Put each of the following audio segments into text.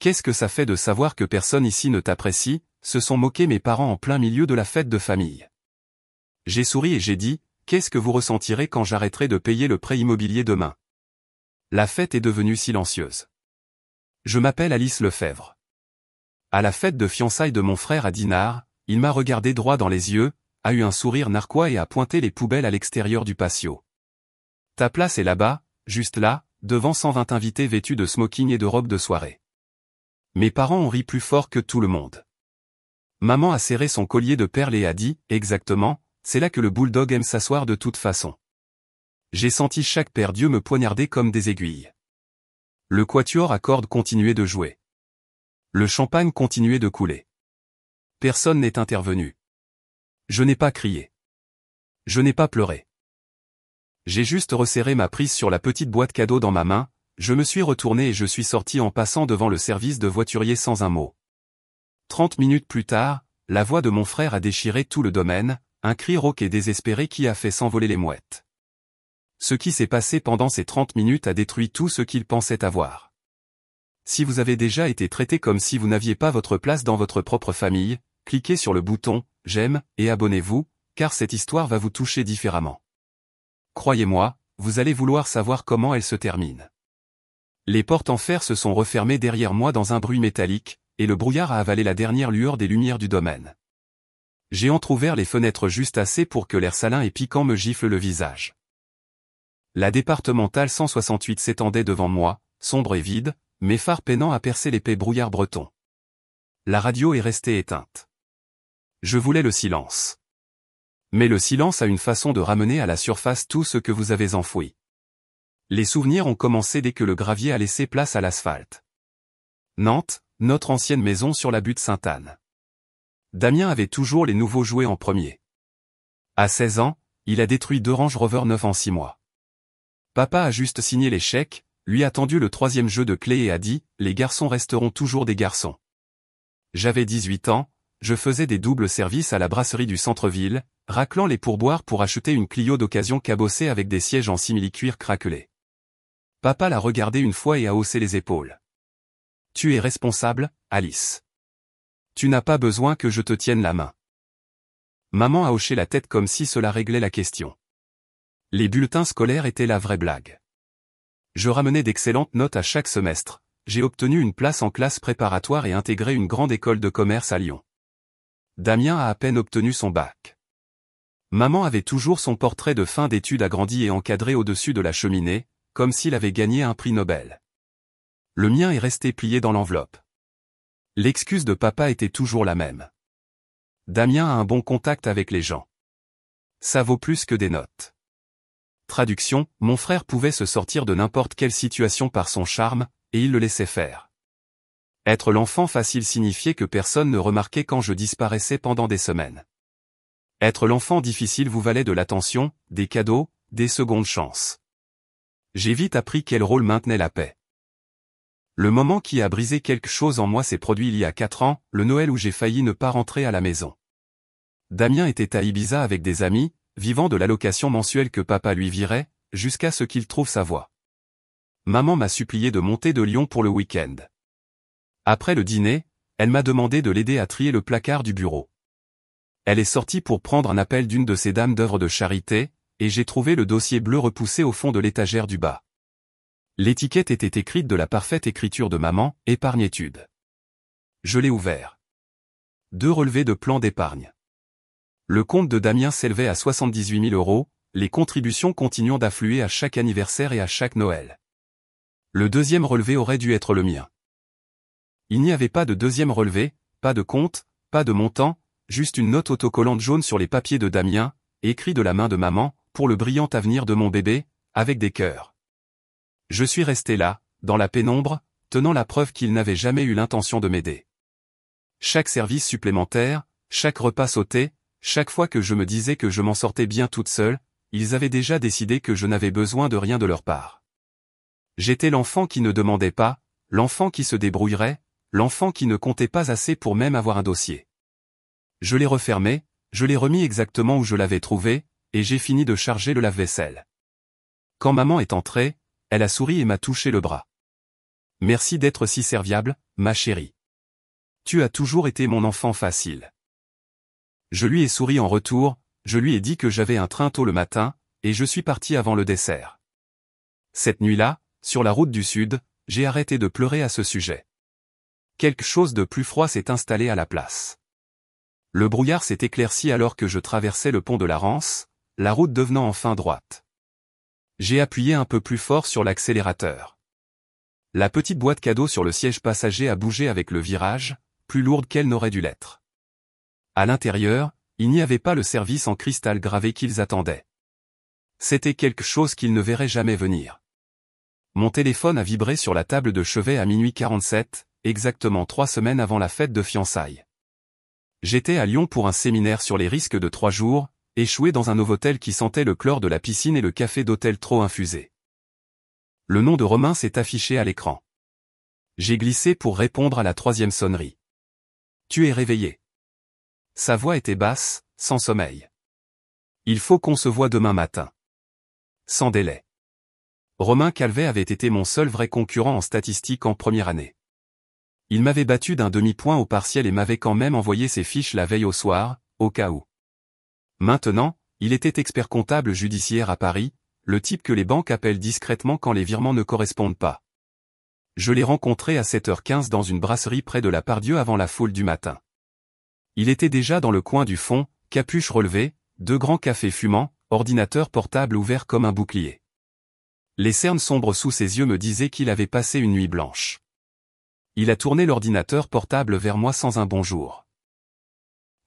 Qu'est-ce que ça fait de savoir que personne ici ne t'apprécie, se sont moqués mes parents en plein milieu de la fête de famille. J'ai souri et j'ai dit, qu'est-ce que vous ressentirez quand j'arrêterai de payer le prêt immobilier demain? La fête est devenue silencieuse. Je m'appelle Alice Lefebvre. À la fête de fiançailles de mon frère à Dinard, il m'a regardé droit dans les yeux, a eu un sourire narquois et a pointé les poubelles à l'extérieur du patio. Ta place est là-bas, juste là, devant 120 invités vêtus de smoking et de robes de soirée. Mes parents ont ri plus fort que tout le monde. Maman a serré son collier de perles et a dit, exactement, c'est là que le bulldog aime s'asseoir de toute façon. J'ai senti chaque paire d'yeux me poignarder comme des aiguilles. Le quatuor à cordes continuait de jouer. Le champagne continuait de couler. Personne n'est intervenu. Je n'ai pas crié. Je n'ai pas pleuré. J'ai juste resserré ma prise sur la petite boîte cadeau dans ma main, je me suis retourné et je suis sorti en passant devant le service de voiturier sans un mot. 30 minutes plus tard, la voix de mon frère a déchiré tout le domaine, un cri rauque et désespéré qui a fait s'envoler les mouettes. Ce qui s'est passé pendant ces 30 minutes a détruit tout ce qu'il pensait avoir. Si vous avez déjà été traité comme si vous n'aviez pas votre place dans votre propre famille, cliquez sur le bouton « J'aime » et abonnez-vous, car cette histoire va vous toucher différemment. Croyez-moi, vous allez vouloir savoir comment elle se termine. Les portes en fer se sont refermées derrière moi dans un bruit métallique, et le brouillard a avalé la dernière lueur des lumières du domaine. J'ai entrouvert les fenêtres juste assez pour que l'air salin et piquant me gifle le visage. La départementale 168 s'étendait devant moi, sombre et vide, mes phares peinant à percer l'épais brouillard breton. La radio est restée éteinte. Je voulais le silence. Mais le silence a une façon de ramener à la surface tout ce que vous avez enfoui. Les souvenirs ont commencé dès que le gravier a laissé place à l'asphalte. Nantes, notre ancienne maison sur la butte Sainte-Anne. Damien avait toujours les nouveaux jouets en premier. À 16 ans, il a détruit 2 Range Rover 9 en 6 mois. Papa a juste signé les chèques, lui a tendu le 3e jeu de clés et a dit « Les garçons resteront toujours des garçons ». J'avais 18 ans, je faisais des doubles services à la brasserie du centre-ville, raclant les pourboires pour acheter une Clio d'occasion cabossée avec des sièges en simili-cuir craquelé. Papa l'a regardé une fois et a haussé les épaules. « Tu es responsable, Alice. Tu n'as pas besoin que je te tienne la main. » Maman a hoché la tête comme si cela réglait la question. Les bulletins scolaires étaient la vraie blague. Je ramenais d'excellentes notes à chaque semestre, j'ai obtenu une place en classe préparatoire et intégré une grande école de commerce à Lyon. Damien a à peine obtenu son bac. Maman avait toujours son portrait de fin d'études agrandi et encadré au-dessus de la cheminée, comme s'il avait gagné un prix Nobel. Le mien est resté plié dans l'enveloppe. L'excuse de papa était toujours la même. Damien a un bon contact avec les gens. Ça vaut plus que des notes. Traduction, mon frère pouvait se sortir de n'importe quelle situation par son charme, et il le laissait faire. Être l'enfant facile signifiait que personne ne remarquait quand je disparaissais pendant des semaines. Être l'enfant difficile vous valait de l'attention, des cadeaux, des secondes chances. J'ai vite appris quel rôle maintenait la paix. Le moment qui a brisé quelque chose en moi s'est produit il y a 4 ans, le Noël où j'ai failli ne pas rentrer à la maison. Damien était à Ibiza avec des amis, vivant de l'allocation mensuelle que papa lui virait, jusqu'à ce qu'il trouve sa voie. Maman m'a supplié de monter de Lyon pour le week-end. Après le dîner, elle m'a demandé de l'aider à trier le placard du bureau. Elle est sortie pour prendre un appel d'une de ces dames d'œuvre de charité, et j'ai trouvé le dossier bleu repoussé au fond de l'étagère du bas. L'étiquette était écrite de la parfaite écriture de maman, épargne-études. Je l'ai ouvert. 2 relevés de plan d'épargne. Le compte de Damien s'élevait à 78 000 €, les contributions continuant d'affluer à chaque anniversaire et à chaque Noël. Le 2e relevé aurait dû être le mien. Il n'y avait pas de 2e relevé, pas de compte, pas de montant, juste une note autocollante jaune sur les papiers de Damien, écrit de la main de maman, pour le brillant avenir de mon bébé, avec des cœurs. Je suis resté là, dans la pénombre, tenant la preuve qu'il n'avait jamais eu l'intention de m'aider. Chaque service supplémentaire, chaque repas sauté, chaque fois que je me disais que je m'en sortais bien toute seule, ils avaient déjà décidé que je n'avais besoin de rien de leur part. J'étais l'enfant qui ne demandait pas, l'enfant qui se débrouillerait, l'enfant qui ne comptait pas assez pour même avoir un dossier. Je l'ai refermé, je l'ai remis exactement où je l'avais trouvé, et j'ai fini de charger le lave-vaisselle. Quand maman est entrée, elle a souri et m'a touché le bras. Merci d'être si serviable, ma chérie. Tu as toujours été mon enfant facile. Je lui ai souri en retour, je lui ai dit que j'avais un train tôt le matin, et je suis parti avant le dessert. Cette nuit-là, sur la route du Sud, j'ai arrêté de pleurer à ce sujet. Quelque chose de plus froid s'est installé à la place. Le brouillard s'est éclairci alors que je traversais le pont de la Rance, la route devenant enfin droite. J'ai appuyé un peu plus fort sur l'accélérateur. La petite boîte cadeau sur le siège passager a bougé avec le virage, plus lourde qu'elle n'aurait dû l'être. À l'intérieur, il n'y avait pas le service en cristal gravé qu'ils attendaient. C'était quelque chose qu'ils ne verraient jamais venir. Mon téléphone a vibré sur la table de chevet à minuit 47, exactement 3 semaines avant la fête de fiançailles. J'étais à Lyon pour un séminaire sur les risques de 3 jours, échoué dans un Novotel qui sentait le chlore de la piscine et le café d'hôtel trop infusé. Le nom de Romain s'est affiché à l'écran. J'ai glissé pour répondre à la 3e sonnerie. Tu es réveillé. Sa voix était basse, sans sommeil. Il faut qu'on se voie demain matin. Sans délai. Romain Calvet avait été mon seul vrai concurrent en statistique en première année. Il m'avait battu d'un demi-point au partiel et m'avait quand même envoyé ses fiches la veille au soir, au cas où. Maintenant, il était expert comptable judiciaire à Paris, le type que les banques appellent discrètement quand les virements ne correspondent pas. Je l'ai rencontré à 7h15 dans une brasserie près de la Pardieu avant la foule du matin. Il était déjà dans le coin du fond, capuche relevée, 2 grands cafés fumants, ordinateur portable ouvert comme un bouclier. Les cernes sombres sous ses yeux me disaient qu'il avait passé une nuit blanche. Il a tourné l'ordinateur portable vers moi sans un bonjour.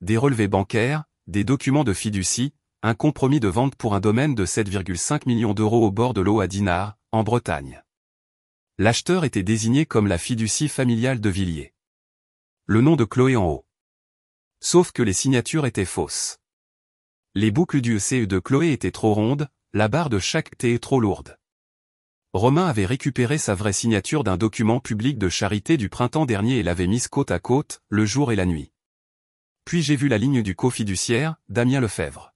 Des relevés bancaires, des documents de fiducie, un compromis de vente pour un domaine de 7,5 millions d'euros au bord de l'eau à Dinard, en Bretagne. L'acheteur était désigné comme la fiducie familiale de Villiers. Le nom de Chloé en haut. Sauf que les signatures étaient fausses. Les boucles du CE de Chloé étaient trop rondes, la barre de chaque T est trop lourde. Romain avait récupéré sa vraie signature d'un document public de charité du printemps dernier et l'avait mise côte à côte, le jour et la nuit. Puis j'ai vu la ligne du cofiduciaire, Damien Lefebvre.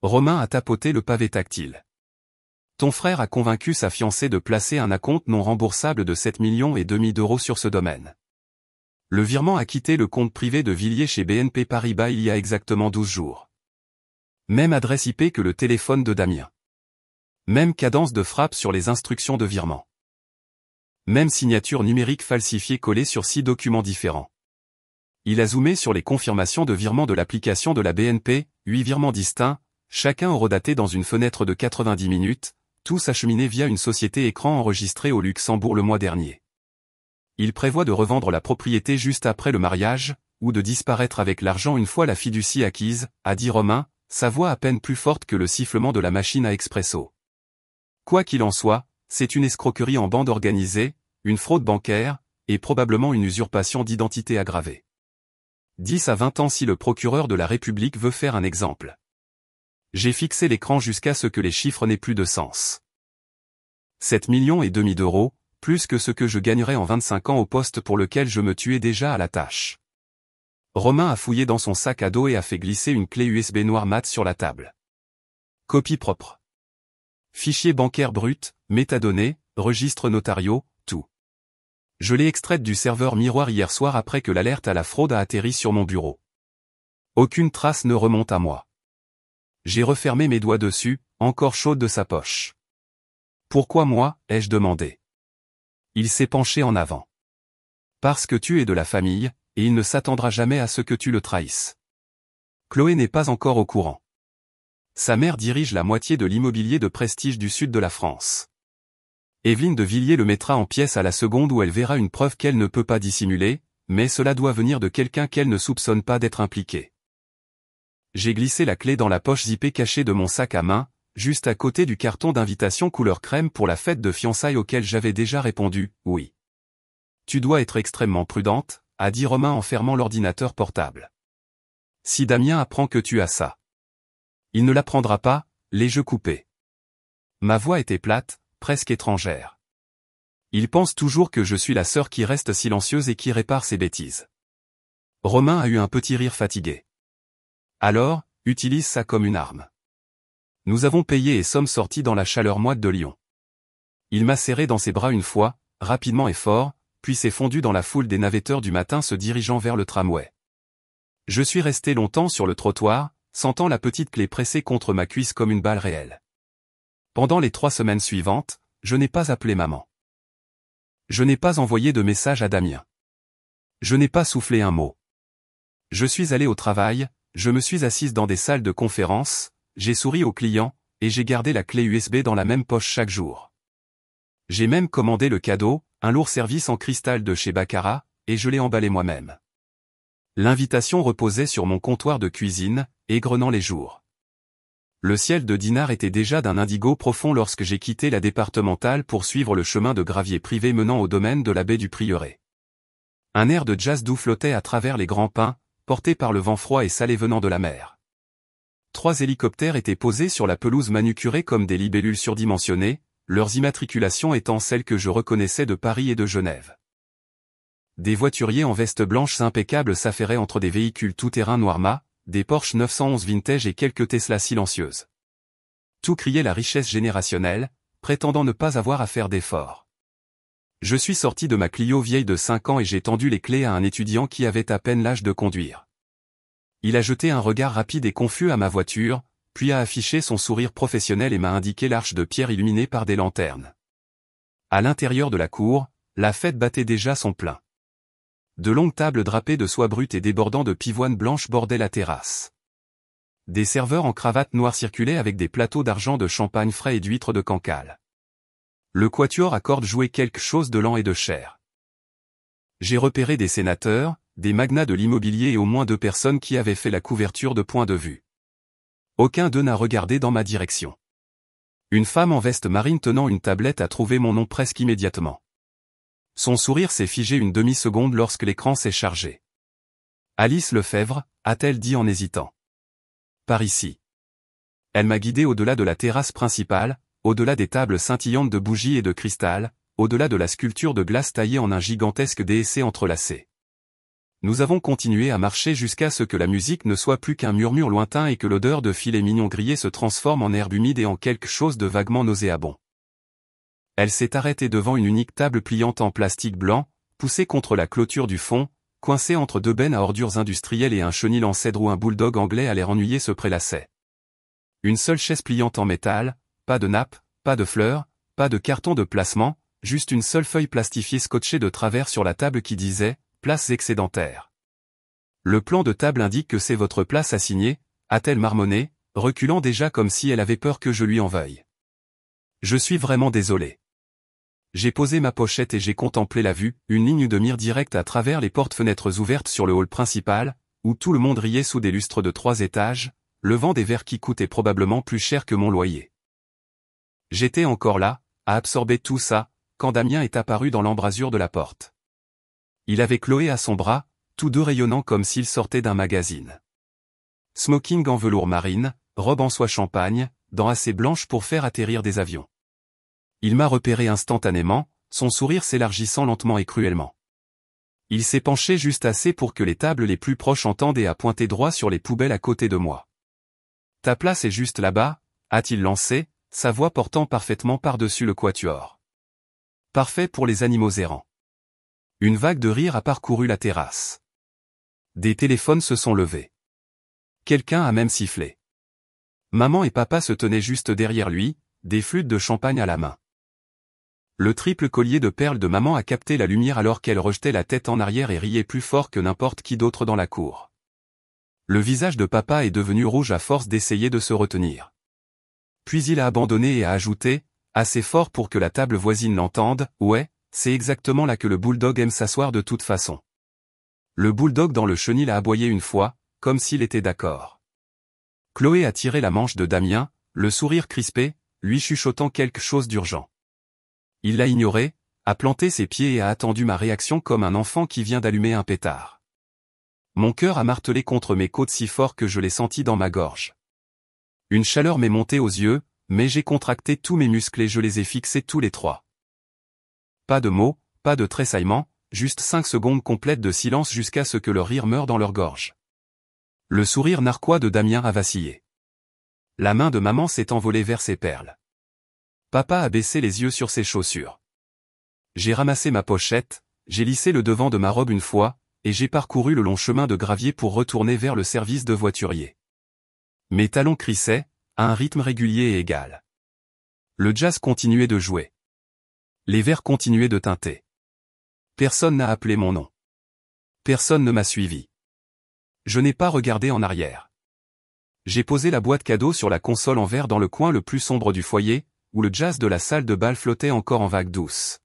Romain a tapoté le pavé tactile. Ton frère a convaincu sa fiancée de placer un acompte non remboursable de 7,5 millions d'euros sur ce domaine. Le virement a quitté le compte privé de Villiers chez BNP Paribas il y a exactement 12 jours. Même adresse IP que le téléphone de Damien. Même cadence de frappe sur les instructions de virement. Même signature numérique falsifiée collée sur 6 documents différents. Il a zoomé sur les confirmations de virement de l'application de la BNP, 8 virements distincts, chacun horodaté dans une fenêtre de 90 minutes, tous acheminés via une société écran enregistrée au Luxembourg le mois dernier. Il prévoit de revendre la propriété juste après le mariage, ou de disparaître avec l'argent une fois la fiducie acquise, a dit Romain, sa voix à peine plus forte que le sifflement de la machine à expresso. Quoi qu'il en soit, c'est une escroquerie en bande organisée, une fraude bancaire, et probablement une usurpation d'identité aggravée. 10 à 20 ans si le procureur de la République veut faire un exemple. J'ai fixé l'écran jusqu'à ce que les chiffres n'aient plus de sens. 7,5 millions d'euros, plus que ce que je gagnerais en 25 ans au poste pour lequel je me tuais déjà à la tâche. Romain a fouillé dans son sac à dos et a fait glisser une clé USB noire mat sur la table. Copie propre. Fichier bancaire brut, métadonnées, registres notariaux, tout. Je l'ai extraite du serveur miroir hier soir après que l'alerte à la fraude a atterri sur mon bureau. Aucune trace ne remonte à moi. J'ai refermé mes doigts dessus, encore chaude de sa poche. Pourquoi moi, ai-je demandé. Il s'est penché en avant. Parce que tu es de la famille, et il ne s'attendra jamais à ce que tu le trahisses. Chloé n'est pas encore au courant. Sa mère dirige la moitié de l'immobilier de prestige du sud de la France. Evelyne de Villiers le mettra en pièces à la seconde où elle verra une preuve qu'elle ne peut pas dissimuler, mais cela doit venir de quelqu'un qu'elle ne soupçonne pas d'être impliqué. J'ai glissé la clé dans la poche zippée cachée de mon sac à main, juste à côté du carton d'invitation couleur crème pour la fête de fiançailles auquel j'avais déjà répondu, oui. Tu dois être extrêmement prudente, a dit Romain en fermant l'ordinateur portable. Si Damien apprend que tu as ça. Il ne l'apprendra pas, les jeux coupés. Ma voix était plate, presque étrangère. Il pense toujours que je suis la sœur qui reste silencieuse et qui répare ses bêtises. Romain a eu un petit rire fatigué. Alors, utilise ça comme une arme. Nous avons payé et sommes sortis dans la chaleur moite de Lyon. Il m'a serré dans ses bras une fois, rapidement et fort, puis s'est fondu dans la foule des navetteurs du matin se dirigeant vers le tramway. Je suis resté longtemps sur le trottoir, sentant la petite clé pressée contre ma cuisse comme une balle réelle. Pendant les 3 semaines suivantes, je n'ai pas appelé maman. Je n'ai pas envoyé de message à Damien. Je n'ai pas soufflé un mot. Je suis allé au travail, je me suis assise dans des salles de conférence, j'ai souri aux clients, et j'ai gardé la clé USB dans la même poche chaque jour. J'ai même commandé le cadeau, un lourd service en cristal de chez Baccarat, et je l'ai emballé moi-même. L'invitation reposait sur mon comptoir de cuisine, égrenant les jours. Le ciel de Dinard était déjà d'un indigo profond lorsque j'ai quitté la départementale pour suivre le chemin de gravier privé menant au domaine de la baie du Prieuré. Un air de jazz doux flottait à travers les grands pins, porté par le vent froid et salé venant de la mer. 3 hélicoptères étaient posés sur la pelouse manucurée comme des libellules surdimensionnées, leurs immatriculations étant celles que je reconnaissais de Paris et de Genève. Des voituriers en veste blanche impeccables s'affairaient entre des véhicules tout-terrain noir mat, des Porsche 911 vintage et quelques Tesla silencieuses. Tout criait la richesse générationnelle, prétendant ne pas avoir à faire d'efforts. Je suis sorti de ma Clio vieille de 5 ans et j'ai tendu les clés à un étudiant qui avait à peine l'âge de conduire. Il a jeté un regard rapide et confus à ma voiture, puis a affiché son sourire professionnel et m'a indiqué l'arche de pierre illuminée par des lanternes. À l'intérieur de la cour, la fête battait déjà son plein. De longues tables drapées de soie brute et débordant de pivoine blanche bordaient la terrasse. Des serveurs en cravate noire circulaient avec des plateaux d'argent de champagne frais et d'huîtres de Cancale. Le quatuor à cordes jouait quelque chose de lent et de cher. J'ai repéré des sénateurs, des magnats de l'immobilier et au moins 2 personnes qui avaient fait la couverture de Point de Vue. Aucun d'eux n'a regardé dans ma direction. Une femme en veste marine tenant une tablette a trouvé mon nom presque immédiatement. Son sourire s'est figé une demi-seconde lorsque l'écran s'est chargé. Alice Lefebvre, a-t-elle dit en hésitant. Par ici. Elle m'a guidé au-delà de la terrasse principale, au-delà des tables scintillantes de bougies et de cristal, au-delà de la sculpture de glace taillée en un gigantesque déessai entrelacé. Nous avons continué à marcher jusqu'à ce que la musique ne soit plus qu'un murmure lointain et que l'odeur de filet mignon grillé se transforme en herbe humide et en quelque chose de vaguement nauséabond. Elle s'est arrêtée devant une unique table pliante en plastique blanc, poussée contre la clôture du fond, coincée entre 2 bennes à ordures industrielles et un chenil en cèdre où un bulldog anglais à l'air ennuyé se prélassait. Une seule chaise pliante en métal, pas de nappe, pas de fleurs, pas de carton de placement, juste une seule feuille plastifiée scotchée de travers sur la table qui disait « Place excédentaire ». Le plan de table indique que c'est votre place assignée, a-t-elle marmonné, reculant déjà comme si elle avait peur que je lui en veuille. Je suis vraiment désolé. J'ai posé ma pochette et j'ai contemplé la vue, une ligne de mire directe à travers les portes-fenêtres ouvertes sur le hall principal, où tout le monde riait sous des lustres de 3 étages, levant des verres qui coûtaient probablement plus cher que mon loyer. J'étais encore là, à absorber tout ça, quand Damien est apparu dans l'embrasure de la porte. Il avait Chloé à son bras, tous deux rayonnants comme s'ils sortaient d'un magazine. Smoking en velours marine, robe en soie champagne, dents assez blanches pour faire atterrir des avions. Il m'a repéré instantanément, son sourire s'élargissant lentement et cruellement. Il s'est penché juste assez pour que les tables les plus proches entendent et a pointé droit sur les poubelles à côté de moi. « Ta place est juste là-bas », a-t-il lancé, sa voix portant parfaitement par-dessus le quatuor. Parfait pour les animaux errants. Une vague de rire a parcouru la terrasse. Des téléphones se sont levés. Quelqu'un a même sifflé. Maman et papa se tenaient juste derrière lui, des flûtes de champagne à la main. Le triple collier de perles de maman a capté la lumière alors qu'elle rejetait la tête en arrière et riait plus fort que n'importe qui d'autre dans la cour. Le visage de papa est devenu rouge à force d'essayer de se retenir. Puis il a abandonné et a ajouté, assez fort pour que la table voisine l'entende, « Ouais, c'est exactement là que le bulldog aime s'asseoir de toute façon. » Le bulldog dans le chenil a aboyé une fois, comme s'il était d'accord. Chloé a tiré la manche de Damien, le sourire crispé, lui chuchotant quelque chose d'urgent. Il l'a ignoré, a planté ses pieds et a attendu ma réaction comme un enfant qui vient d'allumer un pétard. Mon cœur a martelé contre mes côtes si fort que je l'ai senti dans ma gorge. Une chaleur m'est montée aux yeux, mais j'ai contracté tous mes muscles et je les ai fixés tous les 3. Pas de mots, pas de tressaillement, juste 5 secondes complètes de silence jusqu'à ce que leur rire meure dans leur gorge. Le sourire narquois de Damien a vacillé. La main de maman s'est envolée vers ses perles. Papa a baissé les yeux sur ses chaussures. J'ai ramassé ma pochette, j'ai lissé le devant de ma robe une fois, et j'ai parcouru le long chemin de gravier pour retourner vers le service de voiturier. Mes talons crissaient, à un rythme régulier et égal. Le jazz continuait de jouer. Les verres continuaient de tinter. Personne n'a appelé mon nom. Personne ne m'a suivi. Je n'ai pas regardé en arrière. J'ai posé la boîte cadeau sur la console en verre dans le coin le plus sombre du foyer, où le jazz de la salle de bal flottait encore en vagues douces.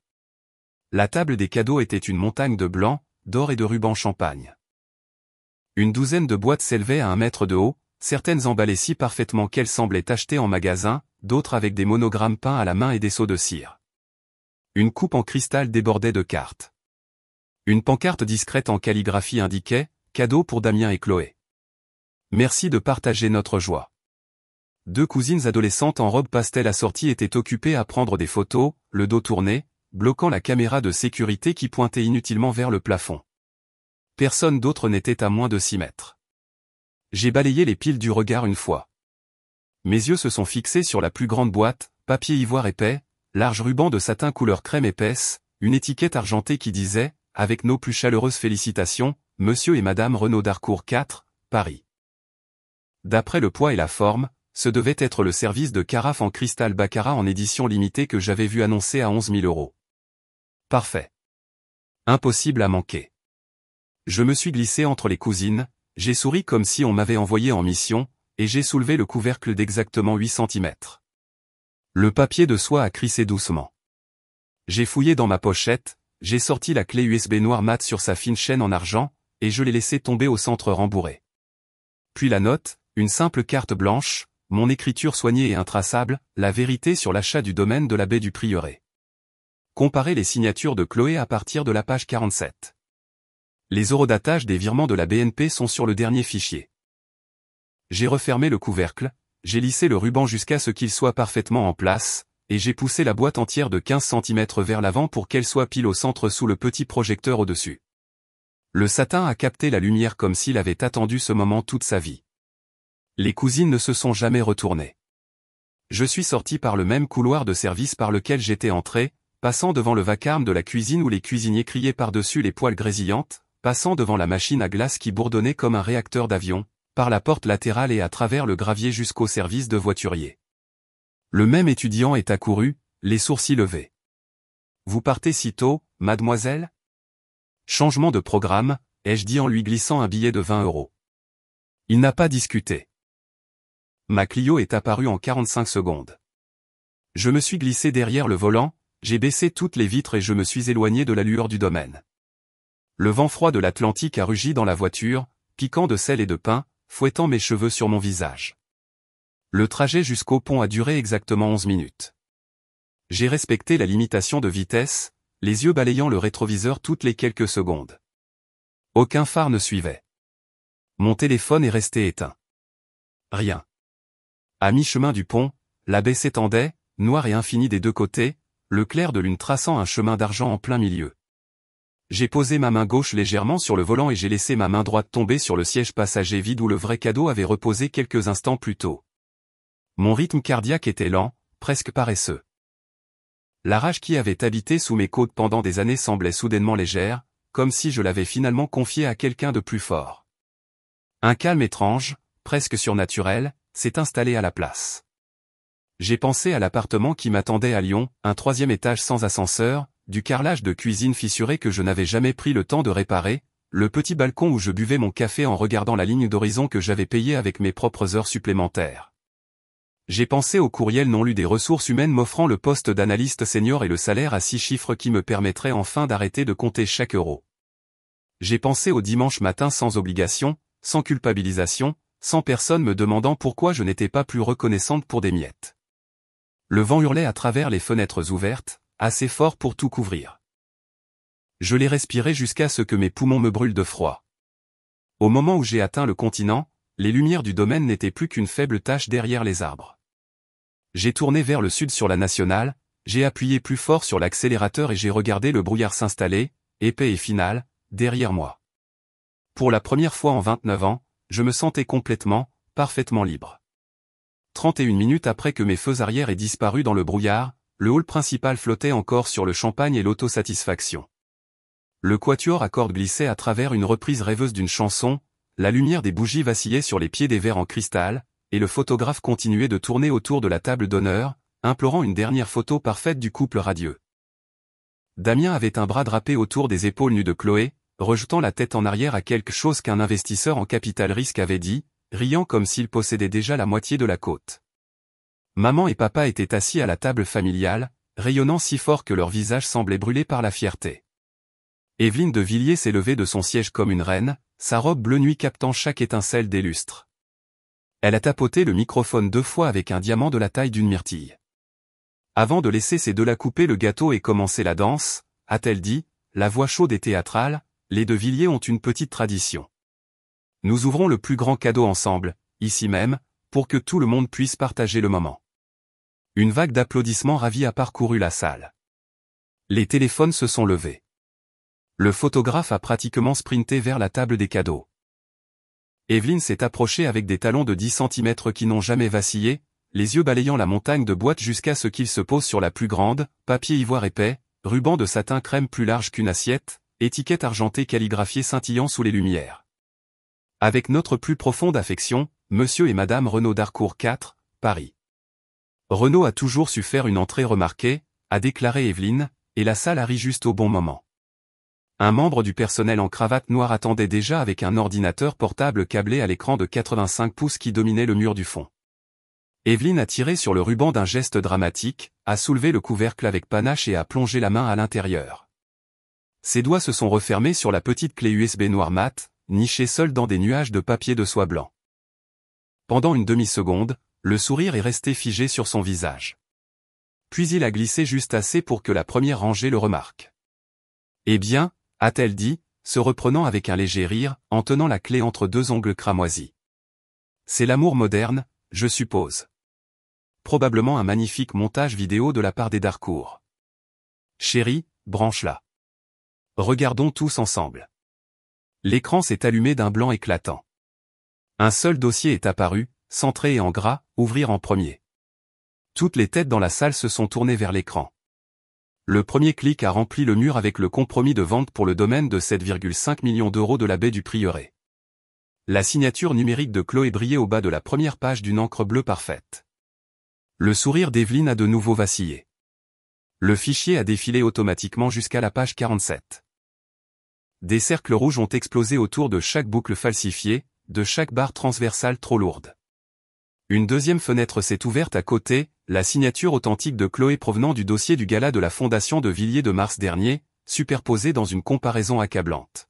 La table des cadeaux était une montagne de blanc, d'or et de rubans champagne. Une douzaine de boîtes s'élevaient à 1 mètre de haut, certaines emballées si parfaitement qu'elles semblaient achetées en magasin, d'autres avec des monogrammes peints à la main et des seaux de cire. Une coupe en cristal débordait de cartes. Une pancarte discrète en calligraphie indiquait « Cadeau pour Damien et Chloé. Merci de partager notre joie ». 2 cousines adolescentes en robe pastel assorties étaient occupées à prendre des photos, le dos tourné, bloquant la caméra de sécurité qui pointait inutilement vers le plafond. Personne d'autre n'était à moins de 6 mètres. J'ai balayé les piles du regard une fois. Mes yeux se sont fixés sur la plus grande boîte, papier ivoire épais, large ruban de satin couleur crème épaisse, une étiquette argentée qui disait, avec nos plus chaleureuses félicitations, Monsieur et Madame Renaud d'Harcourt 4, Paris. D'après le poids et la forme, ce devait être le service de carafe en cristal Baccarat en édition limitée que j'avais vu annoncer à 11 000 €. Parfait. Impossible à manquer. Je me suis glissé entre les cousines, j'ai souri comme si on m'avait envoyé en mission, et j'ai soulevé le couvercle d'exactement 8 cm. Le papier de soie a crissé doucement. J'ai fouillé dans ma pochette, j'ai sorti la clé USB noire mat sur sa fine chaîne en argent, et je l'ai laissée tomber au centre rembourré. Puis la note, une simple carte blanche, mon écriture soignée et intraçable, la vérité sur l'achat du domaine de la baie du Prieuré. Comparez les signatures de Chloé à partir de la page 47. Les horodatage des virements de la BNP sont sur le dernier fichier. J'ai refermé le couvercle, j'ai lissé le ruban jusqu'à ce qu'il soit parfaitement en place, et j'ai poussé la boîte entière de 15 cm vers l'avant pour qu'elle soit pile au centre sous le petit projecteur au-dessus. Le satin a capté la lumière comme s'il avait attendu ce moment toute sa vie. Les cousines ne se sont jamais retournées. Je suis sorti par le même couloir de service par lequel j'étais entré, passant devant le vacarme de la cuisine où les cuisiniers criaient par-dessus les poêles grésillantes, passant devant la machine à glace qui bourdonnait comme un réacteur d'avion, par la porte latérale et à travers le gravier jusqu'au service de voiturier. Le même étudiant est accouru, les sourcils levés. « Vous partez si tôt, mademoiselle ?» « Changement de programme », ai-je dit en lui glissant un billet de 20 €. Il n'a pas discuté. Ma Clio est apparue en 45 secondes. Je me suis glissé derrière le volant, j'ai baissé toutes les vitres et je me suis éloigné de la lueur du domaine. Le vent froid de l'Atlantique a rugi dans la voiture, piquant de sel et de pain, fouettant mes cheveux sur mon visage. Le trajet jusqu'au pont a duré exactement 11 minutes. J'ai respecté la limitation de vitesse, les yeux balayant le rétroviseur toutes les quelques secondes. Aucun phare ne suivait. Mon téléphone est resté éteint. Rien. À mi-chemin du pont, la baie s'étendait, noire et infinie des 2 côtés, le clair de lune traçant un chemin d'argent en plein milieu. J'ai posé ma main gauche légèrement sur le volant et j'ai laissé ma main droite tomber sur le siège passager vide où le vrai cadeau avait reposé quelques instants plus tôt. Mon rythme cardiaque était lent, presque paresseux. La rage qui avait habité sous mes côtes pendant des années semblait soudainement légère, comme si je l'avais finalement confiée à quelqu'un de plus fort. Un calme étrange, presque surnaturel, s'est installé à la place. J'ai pensé à l'appartement qui m'attendait à Lyon, un 3e étage sans ascenseur, du carrelage de cuisine fissuré que je n'avais jamais pris le temps de réparer, le petit balcon où je buvais mon café en regardant la ligne d'horizon que j'avais payée avec mes propres heures supplémentaires. J'ai pensé au courriel non lu des ressources humaines m'offrant le poste d'analyste senior et le salaire à 6 chiffres qui me permettrait enfin d'arrêter de compter chaque euro. J'ai pensé au dimanche matin sans obligation, sans culpabilisation, sans personne me demandant pourquoi je n'étais pas plus reconnaissante pour des miettes. Le vent hurlait à travers les fenêtres ouvertes, assez fort pour tout couvrir. Je l'ai respiré jusqu'à ce que mes poumons me brûlent de froid. Au moment où j'ai atteint le continent, les lumières du domaine n'étaient plus qu'une faible tache derrière les arbres. J'ai tourné vers le sud sur la nationale, j'ai appuyé plus fort sur l'accélérateur et j'ai regardé le brouillard s'installer, épais et final, derrière moi. Pour la première fois en 29 ans, je me sentais parfaitement libre. 31 minutes après que mes feux arrière aient disparu dans le brouillard, le hall principal flottait encore sur le champagne et l'autosatisfaction. Le quatuor à cordes glissait à travers une reprise rêveuse d'une chanson, la lumière des bougies vacillait sur les pieds des verres en cristal, et le photographe continuait de tourner autour de la table d'honneur, implorant une dernière photo parfaite du couple radieux. Damien avait un bras drapé autour des épaules nues de Chloé, rejetant la tête en arrière à quelque chose qu'un investisseur en capital risque avait dit, riant comme s'il possédait déjà la moitié de la côte. Maman et papa étaient assis à la table familiale, rayonnant si fort que leurs visages semblaient brûlés par la fierté. Evelyne de Villiers s'est levée de son siège comme une reine, sa robe bleu nuit captant chaque étincelle des lustres. Elle a tapoté le microphone 2 fois avec un diamant de la taille d'une myrtille. Avant de laisser ses deux là couper le gâteau et commencer la danse, a-t-elle dit, la voix chaude et théâtrale, les de Villiers ont une petite tradition. Nous ouvrons le plus grand cadeau ensemble, ici même, pour que tout le monde puisse partager le moment. Une vague d'applaudissements ravis a parcouru la salle. Les téléphones se sont levés. Le photographe a pratiquement sprinté vers la table des cadeaux. Evelyne s'est approchée avec des talons de 10 cm qui n'ont jamais vacillé, les yeux balayant la montagne de boîtes jusqu'à ce qu'il se pose sur la plus grande, papier ivoire épais, ruban de satin crème plus large qu'une assiette, étiquette argentée calligraphiée scintillant sous les lumières. Avec notre plus profonde affection, Monsieur et Madame Renaud d'Harcourt 4, Paris. Renaud a toujours su faire une entrée remarquée, a déclaré Evelyne, et la salle a ri juste au bon moment. Un membre du personnel en cravate noire attendait déjà avec un ordinateur portable câblé à l'écran de 85 pouces qui dominait le mur du fond. Evelyne a tiré sur le ruban d'un geste dramatique, a soulevé le couvercle avec panache et a plongé la main à l'intérieur. Ses doigts se sont refermés sur la petite clé USB noire mat, nichée seule dans des nuages de papier de soie blanc. Pendant une demi-seconde, le sourire est resté figé sur son visage. Puis il a glissé juste assez pour que la première rangée le remarque. Eh bien, a-t-elle dit, se reprenant avec un léger rire, en tenant la clé entre deux ongles cramoisis. C'est l'amour moderne, je suppose. Probablement un magnifique montage vidéo de la part des d'Harcourt. Chérie, branche-la. Regardons tous ensemble. L'écran s'est allumé d'un blanc éclatant. Un seul dossier est apparu, centré et en gras, ouvrir en premier. Toutes les têtes dans la salle se sont tournées vers l'écran. Le premier clic a rempli le mur avec le compromis de vente pour le domaine de 7,5 millions d'euros de la baie du Prieuré. La signature numérique de Chloé brillait au bas de la première page d'une encre bleue parfaite. Le sourire d'Evelyne a de nouveau vacillé. Le fichier a défilé automatiquement jusqu'à la page 47. Des cercles rouges ont explosé autour de chaque boucle falsifiée, de chaque barre transversale trop lourde. Une deuxième fenêtre s'est ouverte à côté, la signature authentique de Chloé provenant du dossier du gala de la Fondation de Villiers de mars dernier, superposée dans une comparaison accablante.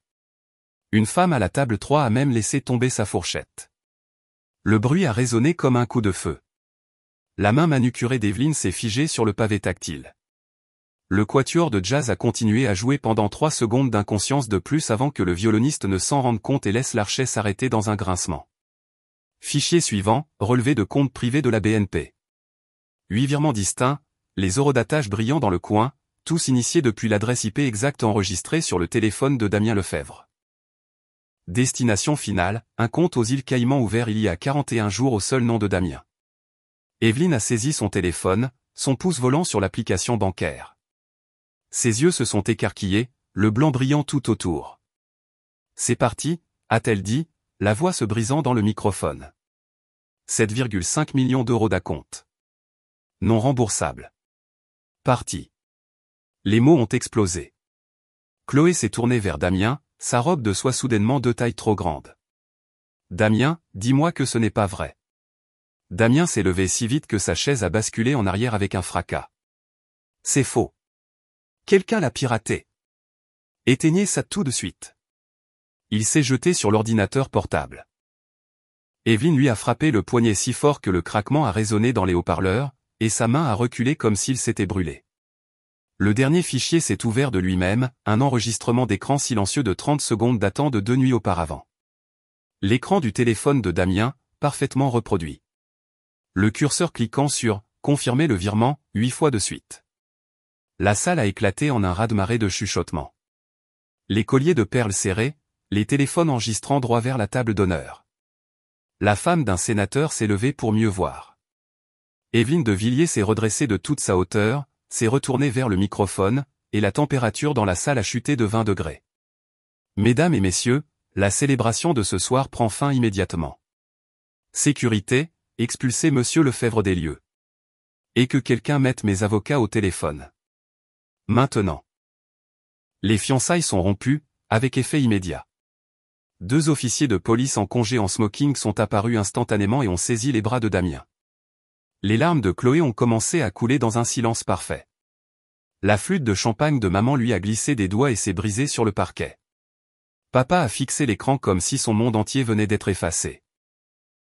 Une femme à la table 3 a même laissé tomber sa fourchette. Le bruit a résonné comme un coup de feu. La main manucurée d'Evelyne s'est figée sur le pavé tactile. Le quatuor de jazz a continué à jouer pendant 3 secondes d'inconscience de plus avant que le violoniste ne s'en rende compte et laisse l'archet s'arrêter dans un grincement. Fichier suivant, relevé de compte privé de la BNP. 8 virements distincts, les eurodatages brillants dans le coin, tous initiés depuis l'adresse IP exacte enregistrée sur le téléphone de Damien Lefebvre. Destination finale, un compte aux îles Caïmans ouvert il y a 41 jours au seul nom de Damien. Evelyne a saisi son téléphone, son pouce volant sur l'application bancaire. Ses yeux se sont écarquillés, le blanc brillant tout autour. C'est parti, a-t-elle dit, la voix se brisant dans le microphone. 7,5 millions d'euros d'acompte. Non remboursable. Parti. Les mots ont explosé. Chloé s'est tournée vers Damien, sa robe de soie soudainement de taille trop grande. Damien, dis-moi que ce n'est pas vrai. Damien s'est levé si vite que sa chaise a basculé en arrière avec un fracas. C'est faux. Quelqu'un l'a piraté. Éteignez ça tout de suite. Il s'est jeté sur l'ordinateur portable. Evelyne lui a frappé le poignet si fort que le craquement a résonné dans les haut-parleurs, et sa main a reculé comme s'il s'était brûlé. Le dernier fichier s'est ouvert de lui-même, un enregistrement d'écran silencieux de 30 secondes datant de 2 nuits auparavant. L'écran du téléphone de Damien, parfaitement reproduit. Le curseur cliquant sur « Confirmer le virement » 8 fois de suite. La salle a éclaté en un raz-de-marée de chuchotements. Les colliers de perles serrés, les téléphones enregistrant droit vers la table d'honneur. La femme d'un sénateur s'est levée pour mieux voir. Evelyne de Villiers s'est redressée de toute sa hauteur, s'est retournée vers le microphone, et la température dans la salle a chuté de 20 degrés. Mesdames et messieurs, la célébration de ce soir prend fin immédiatement. Sécurité, expulsez Monsieur Lefebvre des lieux. Et que quelqu'un mette mes avocats au téléphone. Maintenant. Les fiançailles sont rompues, avec effet immédiat. 2 officiers de police en congé en smoking sont apparus instantanément et ont saisi les bras de Damien. Les larmes de Chloé ont commencé à couler dans un silence parfait. La flûte de champagne de maman lui a glissé des doigts et s'est brisée sur le parquet. Papa a fixé l'écran comme si son monde entier venait d'être effacé.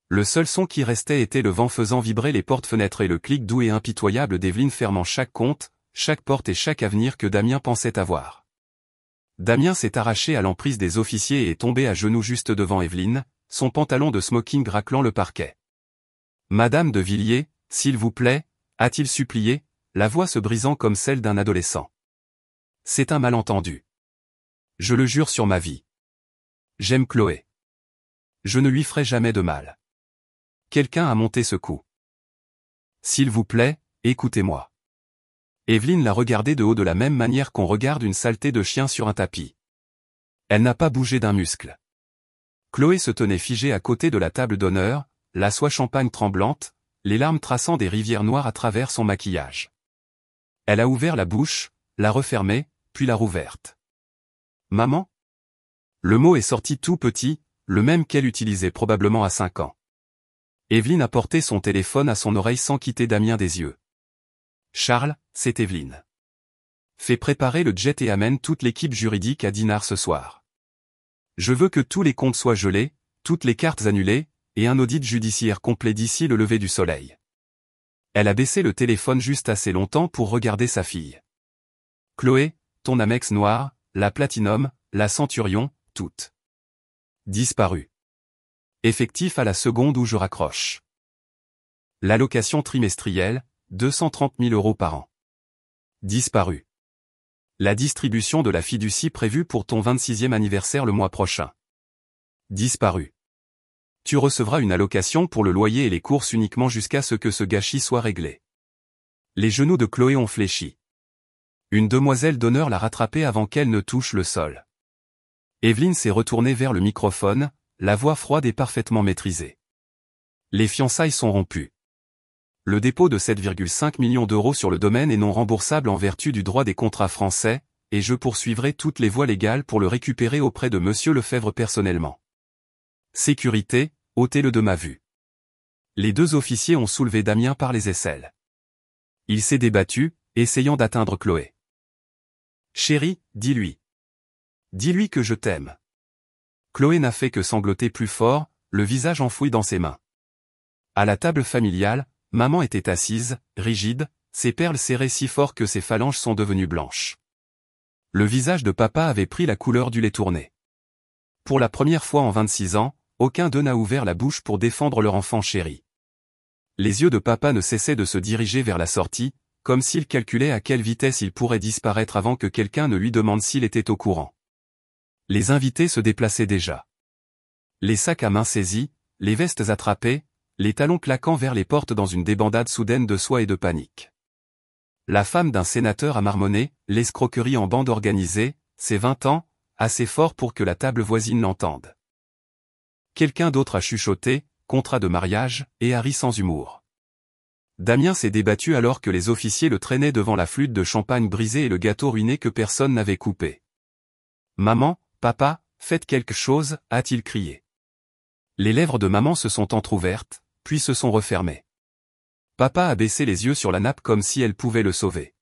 Le seul son qui restait était le vent faisant vibrer les portes-fenêtres et le clic doux et impitoyable d'Evelyne fermant chaque compte, chaque porte et chaque avenir que Damien pensait avoir. Damien s'est arraché à l'emprise des officiers et est tombé à genoux juste devant Evelyne, son pantalon de smoking raclant le parquet. « Madame de Villiers, s'il vous plaît » a-t-il supplié, la voix se brisant comme celle d'un adolescent. « C'est un malentendu. Je le jure sur ma vie. J'aime Chloé. Je ne lui ferai jamais de mal. Quelqu'un a monté ce coup. S'il vous plaît, écoutez-moi. » Evelyne l'a regardé de haut de la même manière qu'on regarde une saleté de chien sur un tapis. Elle n'a pas bougé d'un muscle. Chloé se tenait figée à côté de la table d'honneur, la soie champagne tremblante, les larmes traçant des rivières noires à travers son maquillage. Elle a ouvert la bouche, l'a refermée, puis l'a rouverte. « Maman ?» Le mot est sorti tout petit, le même qu'elle utilisait probablement à 5 ans. Evelyne a porté son téléphone à son oreille sans quitter Damien des yeux. « Charles, c'est Evelyne. Fais préparer le jet et amène toute l'équipe juridique à Dinard ce soir. Je veux que tous les comptes soient gelés, toutes les cartes annulées, et un audit judiciaire complet d'ici le lever du soleil. » Elle a baissé le téléphone juste assez longtemps pour regarder sa fille. « Chloé, ton Amex noir, la Platinum, la Centurion, toutes. Disparu. Effectif à la seconde où je raccroche. L'allocation trimestrielle, 230 000 € par an. Disparu. La distribution de la fiducie prévue pour ton 26e anniversaire le mois prochain. Disparu. Tu recevras une allocation pour le loyer et les courses uniquement jusqu'à ce que ce gâchis soit réglé. » Les genoux de Chloé ont fléchi. Une demoiselle d'honneur l'a rattrapée avant qu'elle ne touche le sol. Evelyne s'est retournée vers le microphone, la voix froide et parfaitement maîtrisée. Les fiançailles sont rompues. Le dépôt de 7,5 millions d'euros sur le domaine est non remboursable en vertu du droit des contrats français, et je poursuivrai toutes les voies légales pour le récupérer auprès de Monsieur Lefebvre personnellement. Sécurité, ôtez-le de ma vue. Les 2 officiers ont soulevé Damien par les aisselles. Il s'est débattu, essayant d'atteindre Chloé. « Chérie, dis-lui. Dis-lui que je t'aime. » Chloé n'a fait que sangloter plus fort, le visage enfoui dans ses mains. À la table familiale, maman était assise, rigide, ses perles serrées si fort que ses phalanges sont devenues blanches. Le visage de papa avait pris la couleur du lait tourné. Pour la première fois en 26 ans, aucun d'eux n'a ouvert la bouche pour défendre leur enfant chéri. Les yeux de papa ne cessaient de se diriger vers la sortie, comme s'il calculait à quelle vitesse il pourrait disparaître avant que quelqu'un ne lui demande s'il était au courant. Les invités se déplaçaient déjà. Les sacs à main saisis, les vestes attrapées, les talons claquant vers les portes dans une débandade soudaine de soie et de panique. La femme d'un sénateur a marmonné, l'escroquerie en bande organisée, c'est 20 ans, assez fort pour que la table voisine l'entende. Quelqu'un d'autre a chuchoté, contrat de mariage, et a ri sans humour. Damien s'est débattu alors que les officiers le traînaient devant la flûte de champagne brisée et le gâteau ruiné que personne n'avait coupé. « Maman, papa, faites quelque chose » a-t-il crié. Les lèvres de maman se sont entr'ouvertes, puis se sont refermées. Papa a baissé les yeux sur la nappe comme si elle pouvait le sauver.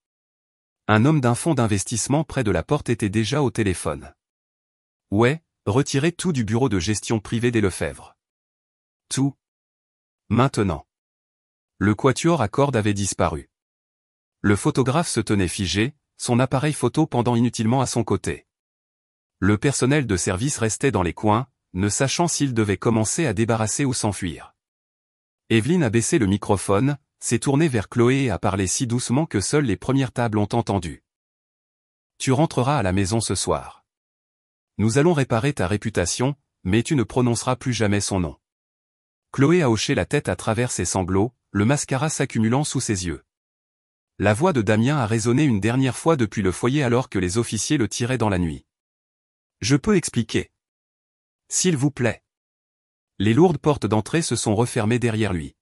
Un homme d'un fonds d'investissement près de la porte était déjà au téléphone. « Ouais, retirez tout du bureau de gestion privé des Lefebvre. Tout. Maintenant. » Le quatuor à cordes avait disparu. Le photographe se tenait figé, son appareil photo pendant inutilement à son côté. Le personnel de service restait dans les coins, ne sachant s'il devait commencer à débarrasser ou s'enfuir. Evelyne a baissé le microphone, s'est tournée vers Chloé et a parlé si doucement que seules les premières tables ont entendu. « Tu rentreras à la maison ce soir. Nous allons réparer ta réputation, mais tu ne prononceras plus jamais son nom. » Chloé a hoché la tête à travers ses sanglots, le mascara s'accumulant sous ses yeux. La voix de Damien a résonné une dernière fois depuis le foyer alors que les officiers le tiraient dans la nuit. Je peux expliquer. S'il vous plaît. Les lourdes portes d'entrée se sont refermées derrière lui.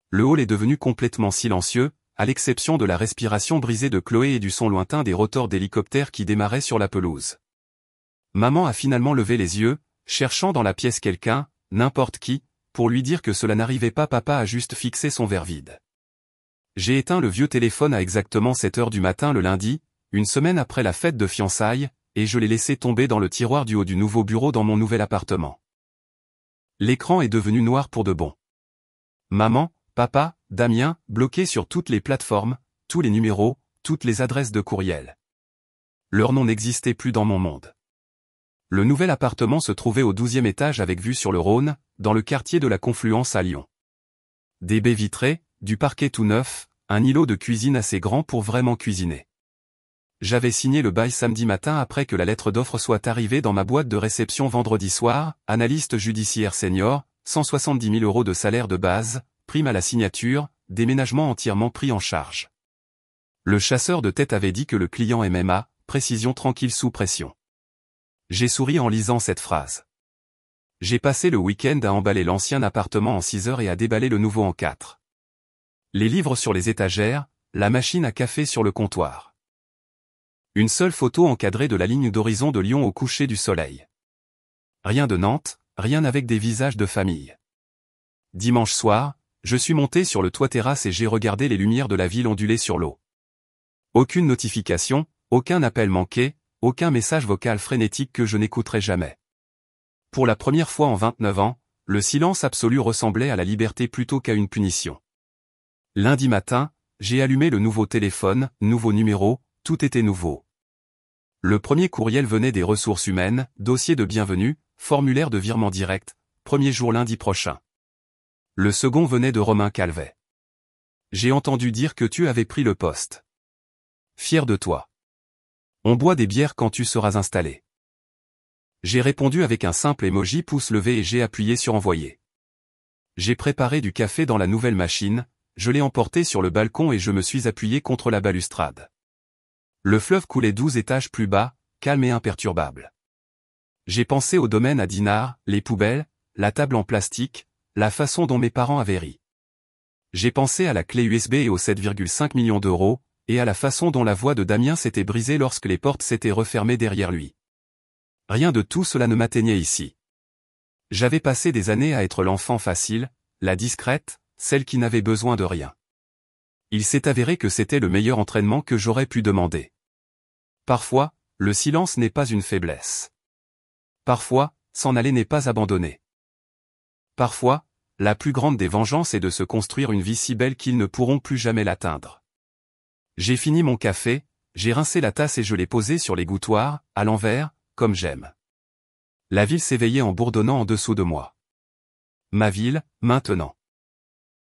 Le hall est devenu complètement silencieux, à l'exception de la respiration brisée de Chloé et du son lointain des rotors d'hélicoptères qui démarraient sur la pelouse. Maman a finalement levé les yeux, cherchant dans la pièce quelqu'un, n'importe qui, pour lui dire que cela n'arrivait pas. Papa a juste fixé son verre vide. J'ai éteint le vieux téléphone à exactement 7 heures du matin le lundi, une semaine après la fête de fiançailles, et je l'ai laissé tomber dans le tiroir du haut du nouveau bureau dans mon nouvel appartement. L'écran est devenu noir pour de bon. Maman, papa, Damien, bloqués sur toutes les plateformes, tous les numéros, toutes les adresses de courriel. Leur nom n'existait plus dans mon monde. Le nouvel appartement se trouvait au 12e étage avec vue sur le Rhône, dans le quartier de la Confluence à Lyon. Des baies vitrées, du parquet tout neuf, un îlot de cuisine assez grand pour vraiment cuisiner. J'avais signé le bail samedi matin après que la lettre d'offre soit arrivée dans ma boîte de réception vendredi soir, analyste judiciaire senior, 170 000 € de salaire de base, prime à la signature, déménagement entièrement pris en charge. Le chasseur de tête avait dit que le client MMA, précision tranquille sous pression. J'ai souri en lisant cette phrase. J'ai passé le week-end à emballer l'ancien appartement en 6 heures et à déballer le nouveau en 4. Les livres sur les étagères, la machine à café sur le comptoir. Une seule photo encadrée de la ligne d'horizon de Lyon au coucher du soleil. Rien de Nantes, rien avec des visages de famille. Dimanche soir, je suis monté sur le toit terrasse et j'ai regardé les lumières de la ville onduler sur l'eau. Aucune notification, aucun appel manqué, aucun message vocal frénétique que je n'écouterai jamais. Pour la première fois en 29 ans, le silence absolu ressemblait à la liberté plutôt qu'à une punition. Lundi matin, j'ai allumé le nouveau téléphone, nouveau numéro, tout était nouveau. Le premier courriel venait des ressources humaines, dossier de bienvenue, formulaire de virement direct, premier jour lundi prochain. Le second venait de Romain Calvet. J'ai entendu dire que tu avais pris le poste. Fier de toi. On boit des bières quand tu seras installé. J'ai répondu avec un simple emoji pouce levé et j'ai appuyé sur envoyer. J'ai préparé du café dans la nouvelle machine, je l'ai emporté sur le balcon et je me suis appuyé contre la balustrade. Le fleuve coulait 12 étages plus bas, calme et imperturbable. J'ai pensé au domaine à dinars, les poubelles, la table en plastique, la façon dont mes parents avaient ri. J'ai pensé à la clé USB et aux 7,5 millions d'euros, et à la façon dont la voix de Damien s'était brisée lorsque les portes s'étaient refermées derrière lui. Rien de tout cela ne m'atteignait ici. J'avais passé des années à être l'enfant facile, la discrète, celle qui n'avait besoin de rien. Il s'est avéré que c'était le meilleur entraînement que j'aurais pu demander. Parfois, le silence n'est pas une faiblesse. Parfois, s'en aller n'est pas abandonner. Parfois, la plus grande des vengeances est de se construire une vie si belle qu'ils ne pourront plus jamais l'atteindre. J'ai fini mon café, j'ai rincé la tasse et je l'ai posée sur l'égouttoir, à l'envers, comme j'aime. La ville s'éveillait en bourdonnant en dessous de moi. Ma ville, maintenant.